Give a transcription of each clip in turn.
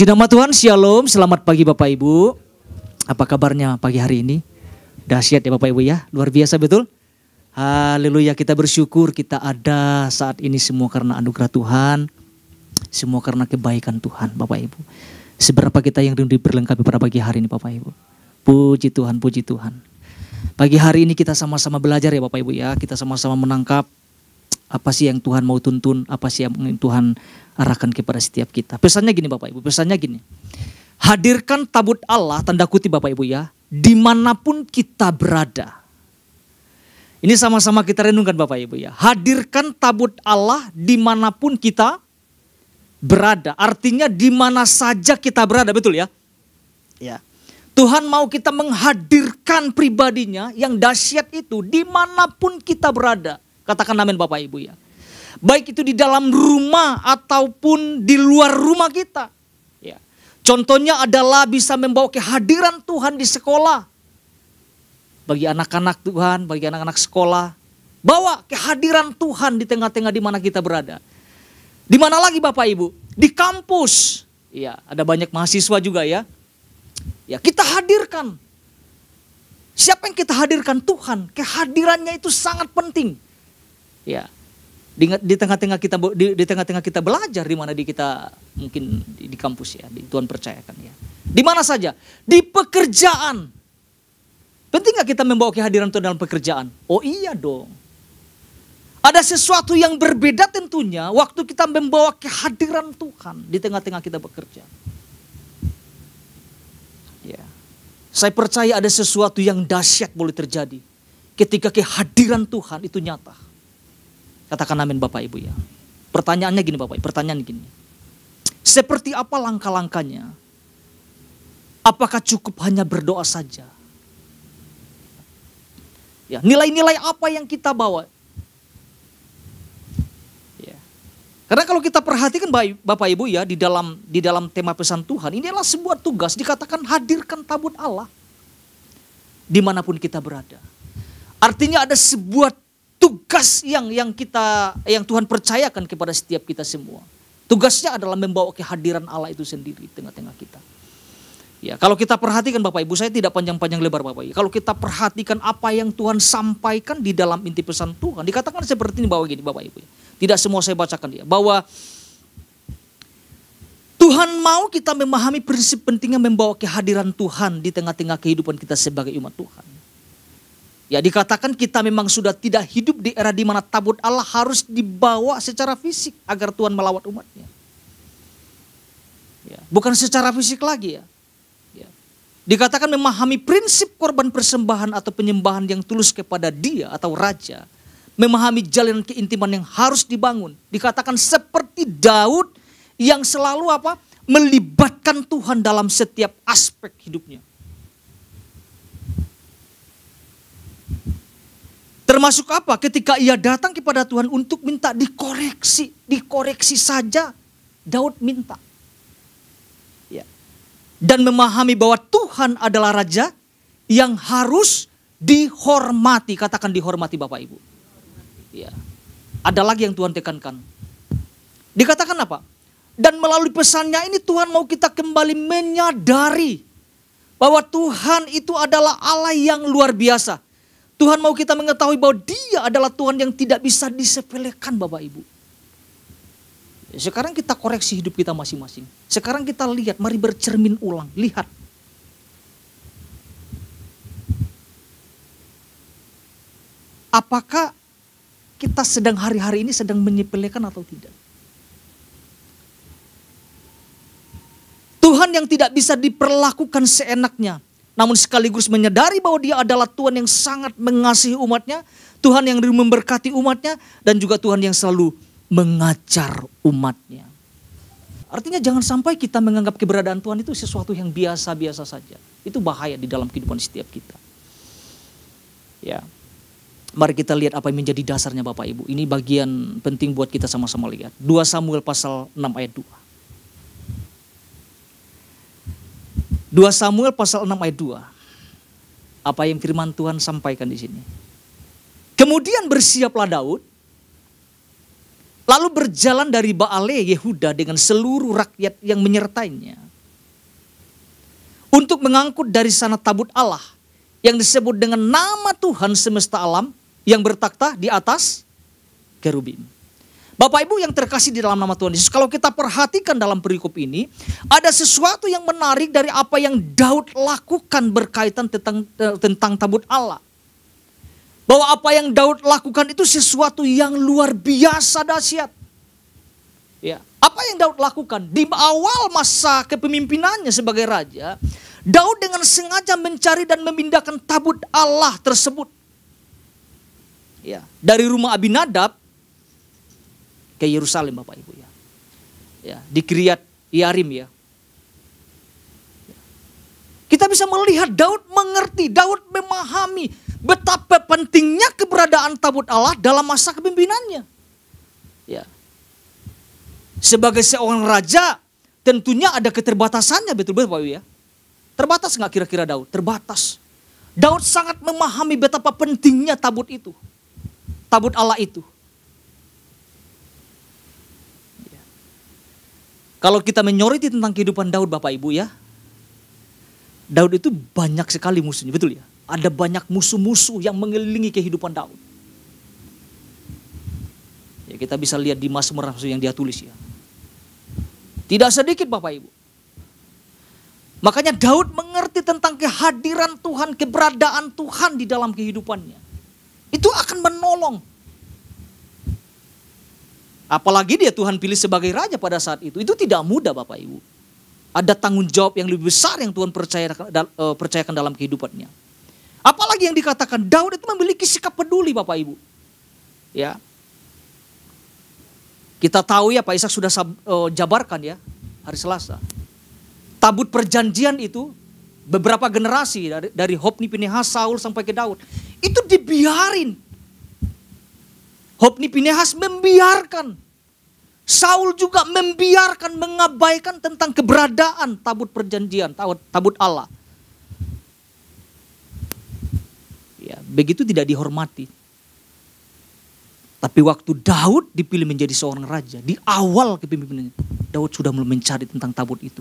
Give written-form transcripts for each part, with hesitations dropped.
Puji nama Tuhan, Shalom, selamat pagi Bapak Ibu. Apa kabarnya pagi hari ini? Dahsyat ya Bapak Ibu ya, luar biasa betul. Haleluya, kita bersyukur kita ada saat ini semua karena anugerah Tuhan. Semua karena kebaikan Tuhan Bapak Ibu. Seberapa kita yang diberlengkapi pada pagi hari ini Bapak Ibu. Puji Tuhan, puji Tuhan. Pagi hari ini kita sama-sama belajar ya Bapak Ibu ya. Kita sama-sama menangkap apa sih yang Tuhan mau tuntun, apa sih yang Tuhan arahkan kepada setiap kita. Pesannya gini Bapak Ibu, pesannya gini. Hadirkan tabut Allah, tanda kutip Bapak Ibu ya, dimanapun kita berada. Ini sama-sama kita renungkan Bapak Ibu ya. Hadirkan tabut Allah dimanapun kita berada. Artinya dimana saja kita berada, betul ya? Ya. Tuhan mau kita menghadirkan pribadinya yang dahsyat itu dimanapun kita berada. Katakan amin Bapak Ibu ya. Baik itu di dalam rumah ataupun di luar rumah kita. Ya. Contohnya adalah bisa membawa kehadiran Tuhan di sekolah. Bagi anak-anak Tuhan, bagi anak-anak sekolah. Bawa kehadiran Tuhan di tengah-tengah di mana kita berada. Di mana lagi Bapak Ibu? Di kampus. Ya, ada banyak mahasiswa juga ya. Ya, kita hadirkan. Siapa yang kita hadirkan? Tuhan. Kehadirannya itu sangat penting. Ya, di tengah-tengah kita belajar, di mana kita mungkin di kampus ya, Tuhan percayakan ya. Di mana saja, di pekerjaan. Penting gak kita membawa kehadiran Tuhan dalam pekerjaan? Oh iya dong. Ada sesuatu yang berbeda tentunya waktu kita membawa kehadiran Tuhan di tengah-tengah kita bekerja. Ya, saya percaya ada sesuatu yang dahsyat boleh terjadi ketika kehadiran Tuhan itu nyata. Katakan amin Bapak Ibu ya. Pertanyaannya gini Bapak Ibu, pertanyaan gini. Seperti apa langkah-langkahnya? Apakah cukup hanya berdoa saja? Ya, nilai-nilai apa yang kita bawa? Ya. Karena kalau kita perhatikan Bapak Ibu ya, di dalam tema pesan Tuhan, ini adalah sebuah tugas, dikatakan hadirkan tabut Allah dimanapun kita berada. Artinya ada sebuah tugas yang Tuhan percayakan kepada setiap kita semua. Tugasnya adalah membawa kehadiran Allah itu sendiri di tengah-tengah kita. Ya, kalau kita perhatikan Bapak Ibu, saya tidak panjang-panjang lebar Bapak Ibu. Kalau kita perhatikan apa yang Tuhan sampaikan di dalam inti pesan Tuhan, dikatakan seperti ini bahwa gini Bapak Ibu. Tidak semua saya bacakan ya, bahwa Tuhan mau kita memahami prinsip pentingnya membawa kehadiran Tuhan di tengah-tengah kehidupan kita sebagai umat Tuhan. Ya, dikatakan kita memang sudah tidak hidup di era di mana tabut Allah harus dibawa secara fisik agar Tuhan melawat umatnya. Ya, bukan secara fisik lagi ya. Ya. Dikatakan memahami prinsip korban persembahan atau penyembahan yang tulus kepada Dia atau Raja. Memahami jalan keintiman yang harus dibangun. Dikatakan seperti Daud yang selalu melibatkan Tuhan dalam setiap aspek hidupnya. Termasuk apa? Ketika ia datang kepada Tuhan untuk minta dikoreksi saja Daud minta. Ya. Dan memahami bahwa Tuhan adalah Raja yang harus dihormati. Katakan dihormati Bapak Ibu. Ya. Ada lagi yang Tuhan tekankan. Dikatakan apa? Dan melalui pesannya ini Tuhan mau kita kembali menyadari bahwa Tuhan itu adalah Allah yang luar biasa. Tuhan mau kita mengetahui bahwa Dia adalah Tuhan yang tidak bisa disepelekan Bapak Ibu. Sekarang kita koreksi hidup kita masing-masing. Sekarang kita lihat, mari bercermin ulang, lihat. Apakah kita sedang hari-hari ini sedang menyepelekan atau tidak? Tuhan yang tidak bisa diperlakukan seenaknya. Namun sekaligus menyadari bahwa Dia adalah Tuhan yang sangat mengasihi umatnya. Tuhan yang memberkati umatnya. Dan juga Tuhan yang selalu mengajar umatnya. Artinya jangan sampai kita menganggap keberadaan Tuhan itu sesuatu yang biasa-biasa saja. Itu bahaya di dalam kehidupan setiap kita. Ya, mari kita lihat apa yang menjadi dasarnya Bapak Ibu. Ini bagian penting buat kita sama-sama lihat. 2 Samuel pasal 6 ayat 2. 2 Samuel pasal 6 ayat 2. Apa yang firman Tuhan sampaikan di sini. Kemudian bersiaplah Daud, lalu berjalan dari Baale Yehuda dengan seluruh rakyat yang menyertainya. untuk mengangkut dari sana tabut Allah yang disebut dengan nama Tuhan semesta alam yang bertakhta di atas kerubim. Bapak Ibu yang terkasih di dalam nama Tuhan Yesus, kalau kita perhatikan dalam perikop ini, ada sesuatu yang menarik dari apa yang Daud lakukan berkaitan tentang tabut Allah. Bahwa apa yang Daud lakukan itu sesuatu yang luar biasa dahsyat. Ya, apa yang Daud lakukan di awal masa kepemimpinannya sebagai raja, Daud dengan sengaja mencari dan memindahkan tabut Allah tersebut. Ya, dari rumah Abinadab ke Yerusalem, Bapak Ibu ya. Ya, di Kiryat Yearim ya. Kita bisa melihat Daud mengerti, Daud memahami betapa pentingnya keberadaan tabut Allah dalam masa kepemimpinannya. Ya. Sebagai seorang raja, tentunya ada keterbatasannya, betul-betul Bapak Ibu ya. Terbatas nggak kira-kira Daud? Terbatas. Daud sangat memahami betapa pentingnya tabut itu. Tabut Allah itu. Kalau kita menyoroti tentang kehidupan Daud Bapak Ibu ya, Daud itu banyak sekali musuhnya, betul ya? Ada banyak musuh-musuh yang mengelilingi kehidupan Daud. Ya, kita bisa lihat di Mazmur yang dia tulis ya. Tidak sedikit Bapak Ibu. Makanya Daud mengerti tentang kehadiran Tuhan, keberadaan Tuhan di dalam kehidupannya. Itu akan menolong. Apalagi dia Tuhan pilih sebagai raja pada saat itu. Itu tidak mudah Bapak Ibu. Ada tanggung jawab yang lebih besar yang Tuhan percayakan dalam kehidupannya. Apalagi yang dikatakan Daud itu memiliki sikap peduli Bapak Ibu. Ya. Kita tahu ya Pak Ishak sudah jabarkan ya hari Selasa. Tabut perjanjian itu beberapa generasi dari Hofni, Pinehas, Saul sampai ke Daud. Itu dibiarin. Hofni, Pinehas membiarkan. Saul juga membiarkan, mengabaikan tentang keberadaan tabut perjanjian, tabut Allah. Ya, begitu tidak dihormati. Tapi waktu Daud dipilih menjadi seorang raja, di awal kepemimpinannya, Daud sudah mulai mencari tentang tabut itu.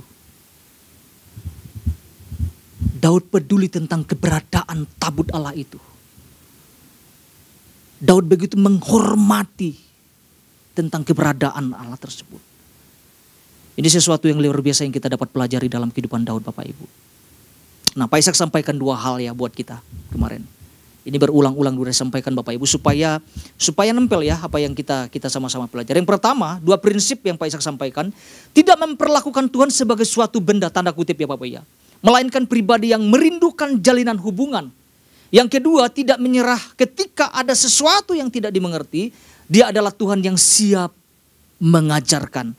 Daud peduli tentang keberadaan tabut Allah itu. Daud begitu menghormati tentang keberadaan Allah tersebut. Ini sesuatu yang luar biasa yang kita dapat pelajari dalam kehidupan Daud Bapak Ibu. Nah Pak Ishak sampaikan dua hal ya buat kita kemarin. Ini berulang-ulang sudah disampaikan Bapak Ibu supaya nempel ya apa yang kita sama-sama pelajari. Yang pertama, dua prinsip yang Pak Ishak sampaikan. Tidak memperlakukan Tuhan sebagai suatu benda, tanda kutip ya Bapak ya. Melainkan pribadi yang merindukan jalinan hubungan. Yang kedua, tidak menyerah ketika ada sesuatu yang tidak dimengerti. Dia adalah Tuhan yang siap mengajarkan.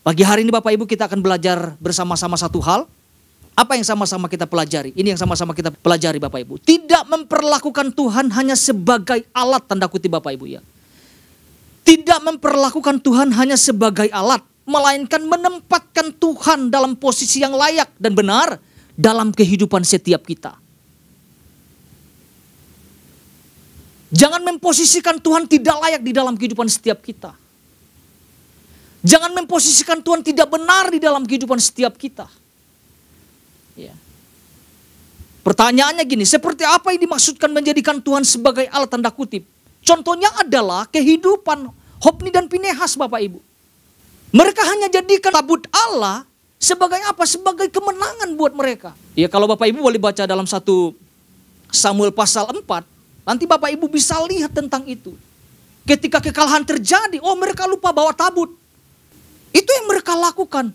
Pagi hari ini Bapak Ibu kita akan belajar bersama-sama satu hal. Apa yang sama-sama kita pelajari? Ini yang sama-sama kita pelajari Bapak Ibu. Tidak memperlakukan Tuhan hanya sebagai alat, tanda kutip Bapak Ibu ya. Tidak memperlakukan Tuhan hanya sebagai alat. Melainkan menempatkan Tuhan dalam posisi yang layak dan benar dalam kehidupan setiap kita. Jangan memposisikan Tuhan tidak layak di dalam kehidupan setiap kita. Jangan memposisikan Tuhan tidak benar di dalam kehidupan setiap kita. Ya. Pertanyaannya gini, seperti apa yang dimaksudkan menjadikan Tuhan sebagai alat, tanda kutip? Contohnya adalah kehidupan Hofni dan Pinehas Bapak Ibu. Mereka hanya jadikan tabut Allah sebagai apa? Sebagai kemenangan buat mereka. Ya kalau Bapak Ibu boleh baca dalam 1 Samuel pasal 4. Nanti Bapak Ibu bisa lihat tentang itu. Ketika kekalahan terjadi, mereka lupa bawa tabut. Itu yang mereka lakukan.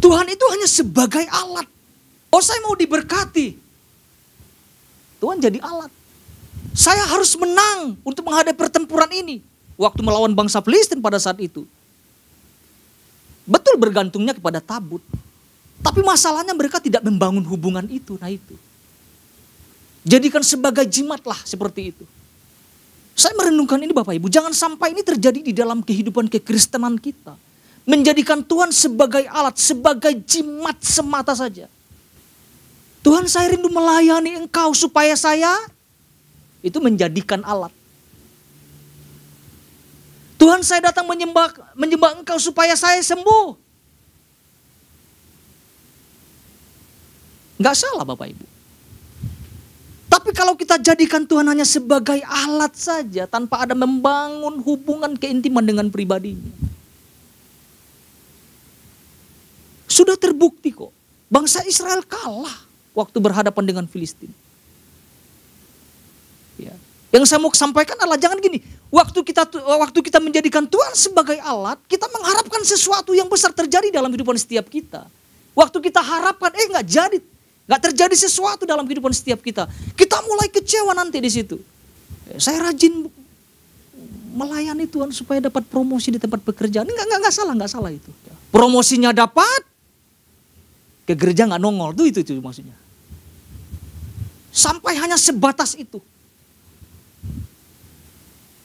Tuhan itu hanya sebagai alat. Saya mau diberkati. Tuhan jadi alat. Saya harus menang untuk menghadapi pertempuran ini. Waktu melawan bangsa Filistin pada saat itu. Betul bergantungnya kepada tabut. Tapi masalahnya mereka tidak membangun hubungan itu. Nah itu. Jadikan sebagai jimat lah seperti itu. Saya merenungkan ini Bapak Ibu. Jangan sampai ini terjadi di dalam kehidupan kekristenan kita. Menjadikan Tuhan sebagai alat, sebagai jimat semata saja. Tuhan saya rindu melayani Engkau supaya saya itu menjadikan alat. Tuhan saya datang menyembah Engkau supaya saya sembuh. Nggak salah Bapak Ibu. Tapi kalau kita jadikan Tuhan hanya sebagai alat saja tanpa ada membangun hubungan keintiman dengan pribadinya. Sudah terbukti kok. Bangsa Israel kalah waktu berhadapan dengan Filistin. Ya. Yang saya mau sampaikan adalah jangan gini. Waktu kita menjadikan Tuhan sebagai alat, kita mengharapkan sesuatu yang besar terjadi dalam kehidupan setiap kita. Waktu kita harapkan, nggak terjadi sesuatu dalam kehidupan setiap kita. Kita mulai kecewa nanti di situ. Saya rajin melayani Tuhan supaya dapat promosi di tempat pekerjaan. Nggak salah itu. Promosinya dapat, ke gereja nggak nongol, itu maksudnya. Sampai hanya sebatas itu.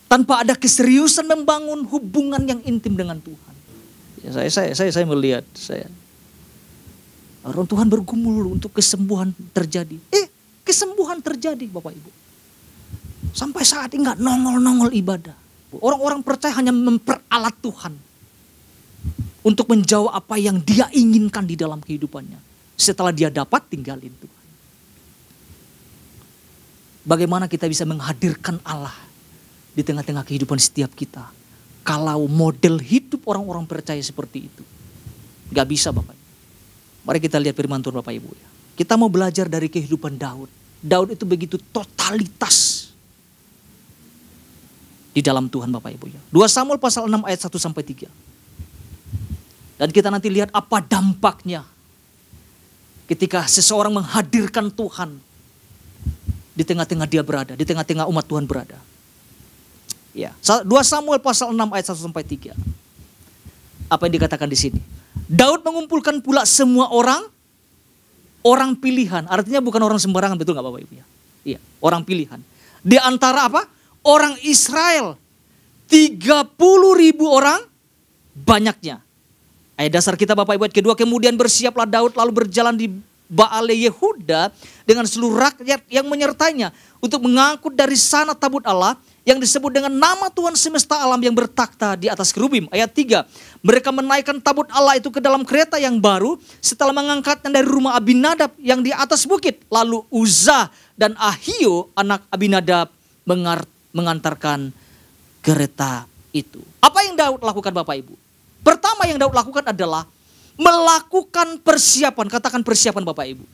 Tanpa ada keseriusan membangun hubungan yang intim dengan Tuhan. Ya, saya melihat, orang Tuhan bergumul untuk kesembuhan terjadi. Kesembuhan terjadi Bapak Ibu. Sampai saat ini nggak nongol ibadah. Orang-orang percaya hanya memperalat Tuhan. Untuk menjawab apa yang dia inginkan di dalam kehidupannya. Setelah dia dapat, tinggalin Tuhan. Bagaimana kita bisa menghadirkan Allah di tengah-tengah kehidupan setiap kita. Kalau model hidup orang-orang percaya seperti itu. Gak bisa Bapak. Mari kita lihat firman Tuhan Bapak Ibu. Kita mau belajar dari kehidupan Daud. Daud itu begitu totalitas. Di dalam Tuhan Bapak Ibu. 2 Samuel pasal 6 ayat 1-3. Dan kita nanti lihat apa dampaknya. Ketika seseorang menghadirkan Tuhan. Di tengah-tengah dia berada. Di tengah-tengah umat Tuhan berada. Ya, 2 Samuel pasal 6 ayat 1-3. Apa yang dikatakan di sini? Daud mengumpulkan pula semua orang pilihan. Artinya bukan orang sembarangan, betul nggak Bapak Ibu ya? Iya, orang pilihan. Di antara apa? Orang Israel. 30.000 orang banyaknya. Ayat dasar kita Bapak Ibu ayat kedua, kemudian bersiaplah Daud lalu berjalan di Baale Yehuda dengan seluruh rakyat yang menyertainya untuk mengangkut dari sana tabut Allah yang disebut dengan nama Tuhan semesta alam yang bertakhta di atas kerubim. Ayat 3. Mereka menaikkan tabut Allah itu ke dalam kereta yang baru setelah mengangkatnya dari rumah Abinadab yang di atas bukit. Lalu Uzzah dan Ahio anak Abinadab mengantarkan kereta itu. Apa yang Daud lakukan Bapak Ibu? Pertama yang Daud lakukan adalah melakukan persiapan. Katakan persiapan Bapak Ibu.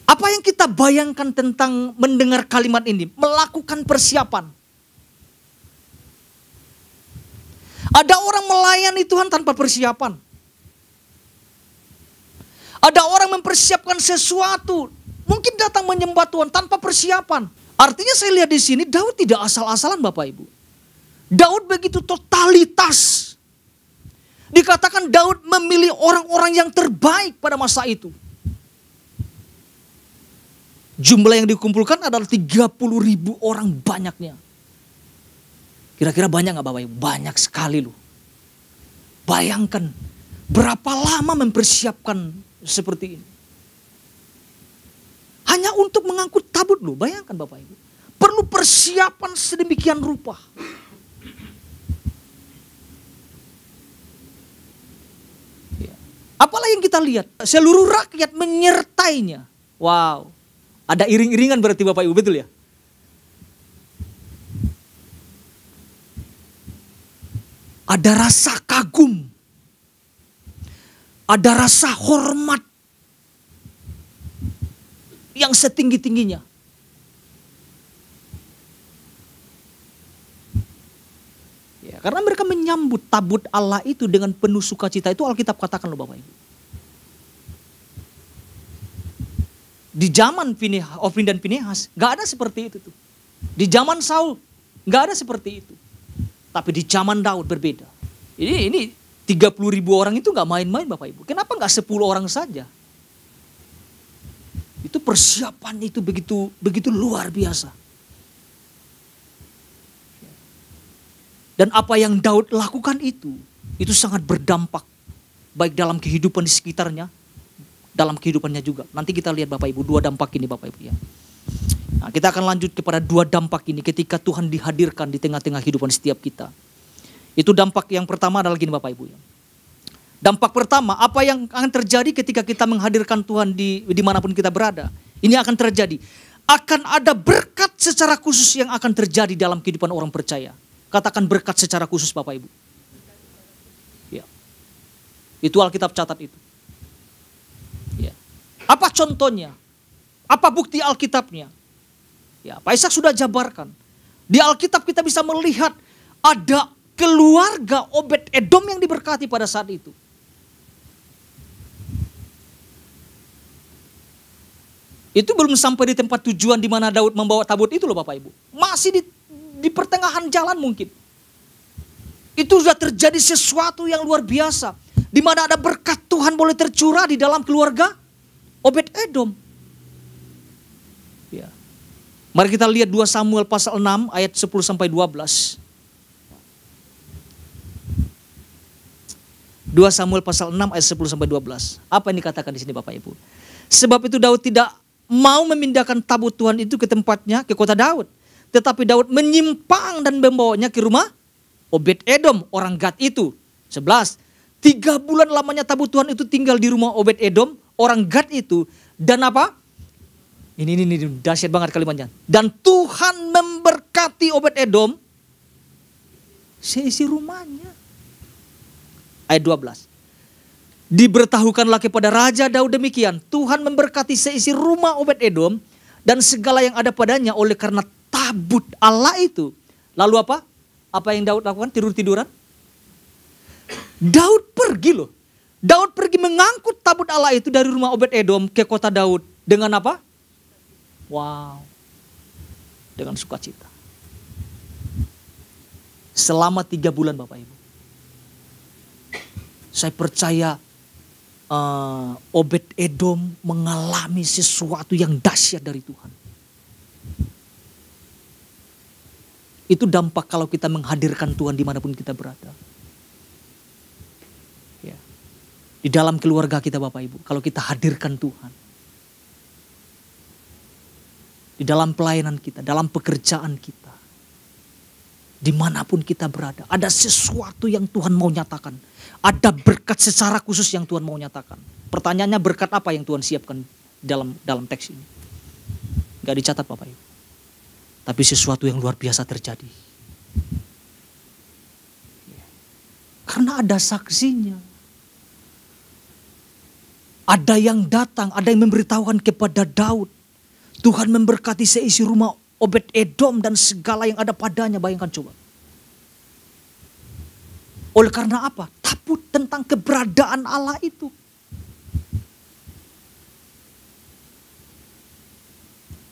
Apa yang kita bayangkan tentang mendengar kalimat ini? Melakukan persiapan. Ada orang melayani Tuhan tanpa persiapan. Ada orang mempersiapkan sesuatu. Mungkin datang menyembah Tuhan tanpa persiapan. Artinya saya lihat di sini Daud tidak asal-asalan Bapak Ibu. Daud begitu totalitas. Dikatakan Daud memilih orang-orang yang terbaik pada masa itu. Jumlah yang dikumpulkan adalah 30.000 orang banyaknya. Kira-kira banyak gak Bapak Ibu? Banyak sekali loh. Bayangkan berapa lama mempersiapkan seperti ini. Hanya untuk mengangkut tabut loh, bayangkan Bapak Ibu. Perlu persiapan sedemikian rupa. Apalagi yang kita lihat, seluruh rakyat menyertainya. Wow. Ada iring-iringan berarti Bapak Ibu, betul ya? Ada rasa kagum. Ada rasa hormat. Yang setinggi-tingginya. Ya, karena mereka menyambut tabut Allah itu dengan penuh sukacita. Itu Alkitab katakan loh Bapak Ibu. Di zaman Ofni dan Pinehas gak ada seperti itu tuh. Di zaman Saul gak ada seperti itu. Tapi di zaman Daud berbeda. Ini 30.000 orang itu gak main-main Bapak Ibu. Kenapa gak 10 orang saja? Itu persiapan itu begitu luar biasa. Dan apa yang Daud lakukan itu sangat berdampak. Baik dalam kehidupan di sekitarnya, dalam kehidupannya juga. Nanti kita lihat Bapak Ibu, 2 dampak ini Bapak Ibu ya. Nah, kita akan lanjut kepada 2 dampak ini ketika Tuhan dihadirkan di tengah-tengah kehidupan setiap kita. Itu dampak yang pertama adalah gini Bapak Ibu ya. Dampak pertama, apa yang akan terjadi ketika kita menghadirkan Tuhan dimanapun kita berada. Ini akan terjadi. Akan ada berkat secara khusus yang akan terjadi dalam kehidupan orang percaya. Katakan berkat secara khusus Bapak Ibu. Ya. Itu Alkitab catat itu. Ya. Apa contohnya? Apa bukti Alkitabnya? Ya, Pak Ishak sudah jabarkan. Di Alkitab kita bisa melihat ada keluarga Obed Edom yang diberkati pada saat itu. Itu belum sampai di tempat tujuan di mana Daud membawa tabut itu loh Bapak Ibu. Masih di pertengahan jalan mungkin. Itu sudah terjadi sesuatu yang luar biasa. Di mana ada berkat Tuhan boleh tercurah di dalam keluarga Obed Edom. Ya. Mari kita lihat 2 Samuel pasal 6 ayat 10 sampai 12. 2 Samuel pasal 6 ayat 10 sampai 12. Apa yang dikatakan di sini Bapak Ibu? Sebab itu Daud tidak mau memindahkan tabut Tuhan itu ke tempatnya, ke kota Daud. Tetapi Daud menyimpang dan membawanya ke rumah Obed Edom, orang Gad itu. 11. 3 bulan lamanya tabut Tuhan itu tinggal di rumah Obed Edom, orang Gad itu. Dan apa? Ini dahsyat banget kalimatnya. Dan Tuhan memberkati Obed Edom seisi rumahnya. Ayat 12. Diberitahukanlah kepada Raja Daud demikian, Tuhan memberkati seisi rumah Obed Edom dan segala yang ada padanya oleh karena tabut Allah itu. Lalu apa? Apa yang Daud lakukan? Tidur-tiduran? Daud pergi loh. Daud pergi mengangkut tabut Allah itu dari rumah Obed Edom ke kota Daud. Dengan apa? Wow. Dengan sukacita. Selama 3 bulan Bapak Ibu. Saya percaya Obed Edom mengalami sesuatu yang dahsyat dari Tuhan. Itu dampak kalau kita menghadirkan Tuhan dimanapun kita berada. Ya. Di dalam keluarga kita Bapak Ibu, kalau kita hadirkan Tuhan. Di dalam pelayanan kita, dalam pekerjaan kita. Dimanapun kita berada, ada sesuatu yang Tuhan mau nyatakan. Ada berkat secara khusus yang Tuhan mau nyatakan. Pertanyaannya berkat apa yang Tuhan siapkan dalam teks ini? Gak dicatat Bapak Ibu. Tapi sesuatu yang luar biasa terjadi. Karena ada saksinya. Ada yang datang, ada yang memberitahukan kepada Daud. Tuhan memberkati seisi rumah Obed Edom dan segala yang ada padanya. Bayangkan coba. Oleh karena apa? Tabut tentang keberadaan Allah itu.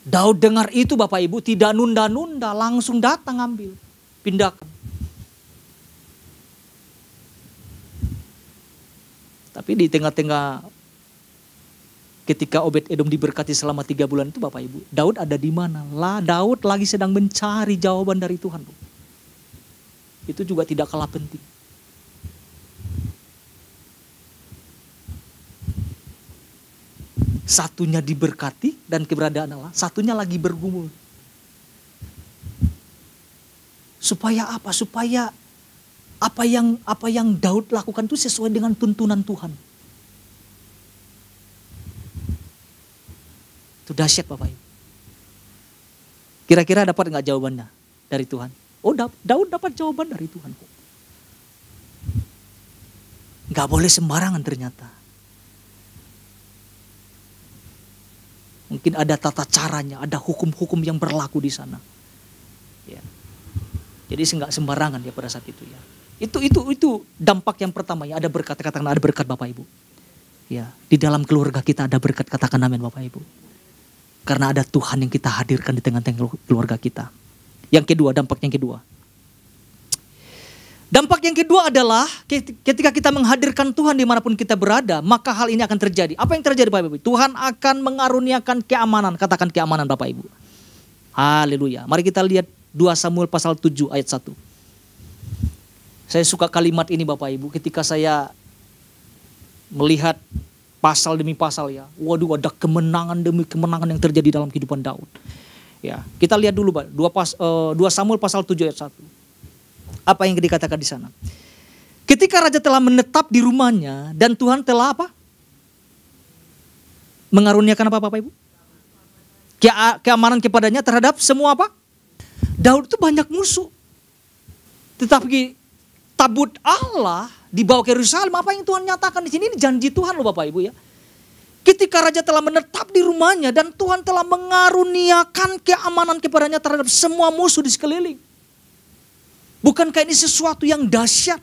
Daud dengar itu Bapak Ibu, tidak nunda-nunda, langsung datang ambil, pindahkan. Tapi di tengah-tengah ketika Obed Edom diberkati selama 3 bulan itu Bapak Ibu, Daud ada di mana? Daud lagi sedang mencari jawaban dari Tuhan. Itu juga tidak kalah penting. Satunya diberkati dan keberadaan Allah, satunya lagi bergumul. Supaya apa? Supaya apa yang Daud lakukan itu sesuai dengan tuntunan Tuhan. Itu dahsyat Bapak Ibu. Kira-kira dapat nggak jawabannya dari Tuhan? Oh, Daud dapat jawaban dari Tuhan kok. Nggak boleh sembarangan ternyata. Mungkin ada tata caranya, ada hukum-hukum yang berlaku di sana. Ya. Jadi nggak sembarangan ya pada saat itu ya. Itu dampak yang pertama ya, ada berkat, katakan ada berkat Bapak Ibu. Ya, di dalam keluarga kita ada berkat, katakan amin Bapak Ibu. Karena ada Tuhan yang kita hadirkan di tengah-tengah keluarga kita. Yang kedua, dampak yang kedua. Dampak yang kedua adalah ketika kita menghadirkan Tuhan dimanapun kita berada, maka hal ini akan terjadi. Apa yang terjadi Bapak Ibu? Tuhan akan mengaruniakan keamanan. Katakan keamanan Bapak Ibu. Haleluya. Mari kita lihat 2 Samuel pasal 7 ayat 1. Saya suka kalimat ini Bapak Ibu ketika saya melihat pasal demi pasal ya. Waduh, ada kemenangan demi kemenangan yang terjadi dalam kehidupan Daud. Ya, kita lihat dulu Pak, 2 Samuel pasal 7 ayat 1. Apa yang dikatakan di sana? Ketika raja telah menetap di rumahnya dan Tuhan telah apa? Mengaruniakan apa Bapak Ibu? Keamanan kepadanya terhadap semua apa? Daud itu banyak musuh. Tetapi tabut Allah dibawa ke Yerusalem, apa yang Tuhan nyatakan di sini? Ini janji Tuhan loh Bapak Ibu ya. Ketika raja telah menetap di rumahnya dan Tuhan telah mengaruniakan keamanan kepadanya terhadap semua musuh di sekeliling. Bukankah ini sesuatu yang dahsyat?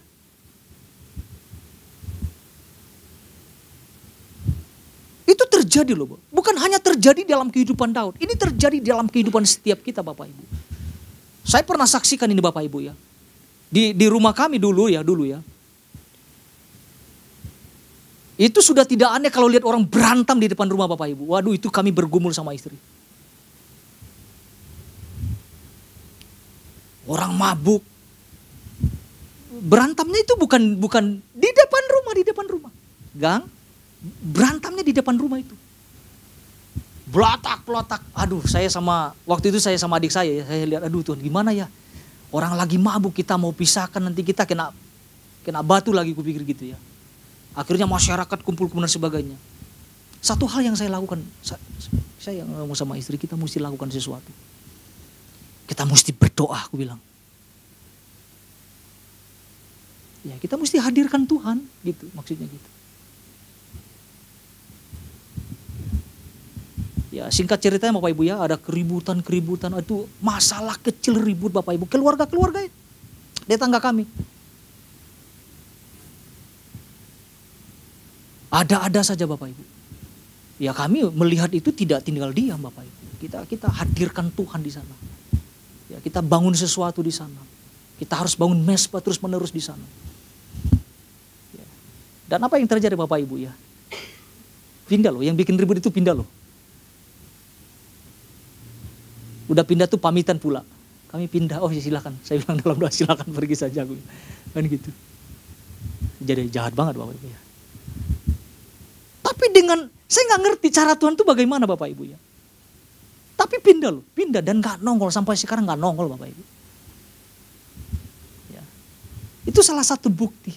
Itu terjadi loh, bukan hanya terjadi dalam kehidupan Daud. Ini terjadi dalam kehidupan setiap kita Bapak Ibu. Saya pernah saksikan ini Bapak Ibu ya. Di rumah kami dulu ya. Itu sudah tidak aneh kalau lihat orang berantem di depan rumah Bapak Ibu. Waduh, itu kami bergumul sama istri. Orang mabuk. Berantamnya itu bukan di depan rumah. Gang. Berantamnya di depan rumah itu. Belatak. Aduh, waktu itu saya sama adik saya lihat, aduh Tuhan gimana ya. Orang lagi mabuk, kita mau pisahkan, nanti kita kena batu lagi, kupikir gitu ya. Akhirnya masyarakat kumpul dan sebagainya. Satu hal yang saya lakukan, saya ngomong sama istri, kita mesti lakukan sesuatu. Kita mesti berdoa, aku bilang. Ya, kita mesti hadirkan Tuhan, gitu, maksudnya gitu. Ya, singkat ceritanya Bapak Ibu ya, ada keributan, itu masalah kecil ribut Bapak Ibu, keluarga di tangga kami. Ada saja Bapak Ibu. Ya kami melihat itu tidak tinggal diam Bapak Ibu. Kita hadirkan Tuhan di sana. Ya, kita bangun sesuatu di sana. Kita harus bangun mesbah terus menerus di sana. Ya. Dan apa yang terjadi Bapak Ibu ya? Pindah loh, yang bikin ribut itu pindah loh. Udah pindah tuh pamitan pula. Kami pindah, oh ya silakan. Saya bilang dalam doa, silakan pergi saja. Kan gitu. Jadi jahat banget Bapak Ibu ya. Tapi saya nggak ngerti cara Tuhan tuh bagaimana Bapak Ibu ya. Tapi pindah dan nggak nongol, sampai sekarang nggak nongol Bapak Ibu. Ya. Itu salah satu bukti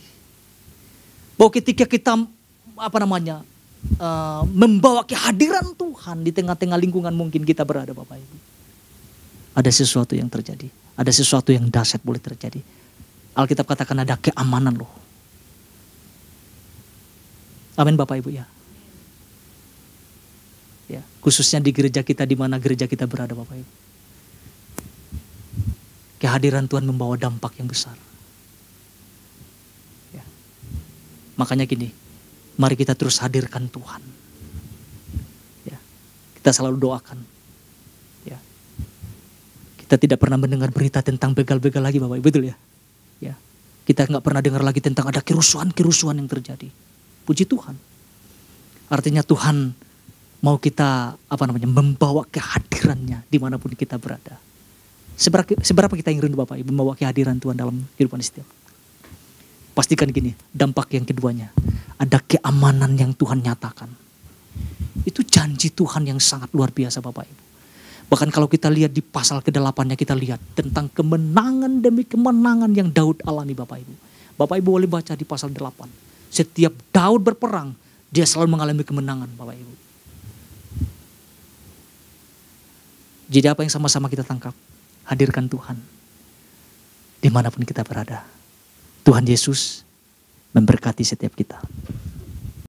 bahwa ketika kita membawa kehadiran Tuhan di tengah-tengah lingkungan mungkin kita berada Bapak Ibu. Ada sesuatu yang terjadi. Ada sesuatu yang dahsyat boleh terjadi. Alkitab katakan ada keamanan loh. Amin Bapak Ibu ya. Ya, khususnya di gereja kita, di mana gereja kita berada Bapak Ibu. Kehadiran Tuhan membawa dampak yang besar. Ya. Makanya gini, mari kita terus hadirkan Tuhan. Ya. Kita selalu doakan. Kita tidak pernah mendengar berita tentang begal-begal lagi Bapak Ibu, betul ya? Ya. Kita nggak pernah dengar lagi tentang ada kerusuhan yang terjadi. Puji Tuhan. Artinya Tuhan mau kita membawa kehadirannya dimanapun kita berada. Seberapa kita yang rindu Bapak Ibu membawa kehadiran Tuhan dalam kehidupan setiap. Pastikan gini, dampak yang keduanya. Ada keamanan yang Tuhan nyatakan. Itu janji Tuhan yang sangat luar biasa Bapak Ibu. Bahkan kalau kita lihat di pasal ke-8-nya, kita lihat tentang kemenangan demi kemenangan yang Daud alami Bapak Ibu. Bapak Ibu boleh baca di pasal 8. Setiap Daud berperang, dia selalu mengalami kemenangan Bapak Ibu. Jadi apa yang sama-sama kita tangkap? Hadirkan Tuhan dimanapun kita berada. Tuhan Yesus memberkati setiap kita.